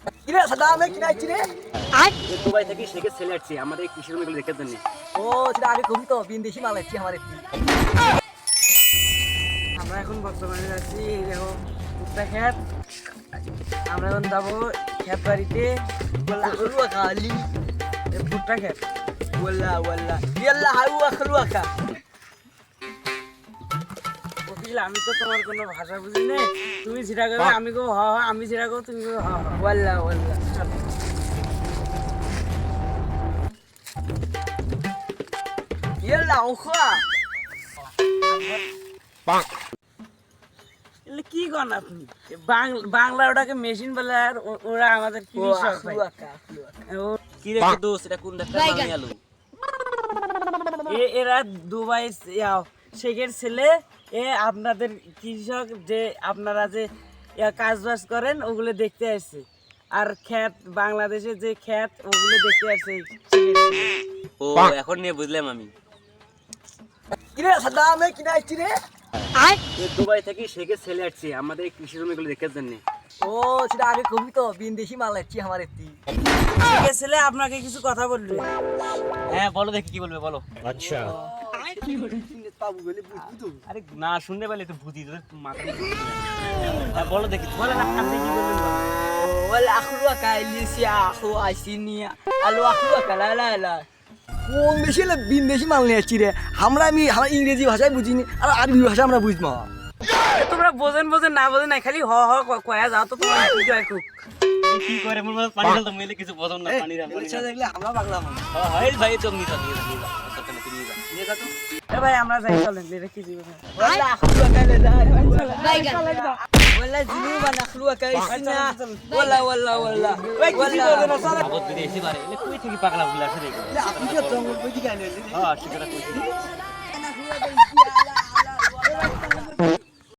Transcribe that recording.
কিরে সাদা আমি কিনে আইছি রে। দুবাই থেকে শেখে ছেলে আসছে আমাদের এই কৃষি জমিগুলো দেখার জন্য। ও সেটা আগে কবি তো বিনদেশি মাল আইছি আমার একটি। আমরা এখন বর্তমানে যাচ্ছি এই দেখো ভুট্টা ক্ষেত। আমরা এখন যাবো ক্ষেত বাড়িতে। والله حلوك علي ভুট্টা ক্ষেত والله يلا حلوك حلوك বুঝলে আমি তো তোমার কোনো ভাষা বুঝি না। তুমি যেটা করবে আমি কো হ হ, আমি যেটা করবো তুমি কো হ হ। والله يلا اخويا এলে কি কন আপনি? বাংলা ওটাকে মেশিন বলে আর ওরা আমাদের কৃষক ভাই। ও- কি রে দোস্ত এটা কোন ডাক্তার নামে আলো? এরা দুবাই শেখের ছেলে। আপনাদের কৃষক যে আপনারা যে কাজ বাজ করেন ওগুলো দেখতে আসছে। আর ক্ষেত বাংলাদেশে যে ক্ষেত ওগুলো দেখতে আসছে এই শেখের ছেলে। ও এখন নিয়ে বুঝলাম আমি। কিরে সাদা আমি কিনে আইছি রে। দুবাই থেকে শেখে ছেলে আসছে আমাদের এই কৃষি জমিগুলো দেখার জন্য। ও সেটা আগে কবি তো বিনদেশি মাল আইছি আমার একটি। শেখের ছেলে আপনাকে কিছু কথা বলবে। হ্যাঁ বলো দেখি কি বলবে বলো। পাবো বলে বুঝবি তো। আরে না শুনতে পারলে তো ভূতি তোদের মাথা হ্যাঁ বলো দেখি বলে না আপনি কি বলবেন বলো। ولا اخلوك اللي سياخو عايزيني قالوا اخلوك لا لا لا কোন দেশে বিনদেশি মাল নিয়ে আসছি রে। আমরা ইংরেজি ভাষায় বুঝিনি আর আরবি ভাষা আমরা বুঝবো। তোমরা বোঝেন না বোঝেন না খালি হ হ কয়া যাও তো তোমরা কি কয় খুব। কি করে মোর মাঝে পানি ঢালতো মেলে কিছু বোঝন না পানি ঢাল ইচ্ছা দেখলে আমরা পাগলা হবো। হয় ভাই তো নিয়ে যা দরকার নেই নিয়ে যা নিয়ে যা তো। ভাই আমরা যাই চলেন এটা কি দিবেন। ولا اخلوك لا لا ولا ذنوبا اخلوك عايزيني ولا আগত যদি এসে পারে এলে কই থেকে পাগলা বুলা আসে দেখো لا আপনি কি জঙ্গল কই দিকে আইলেন? হ্যাঁ সেটা কই انا اخلوك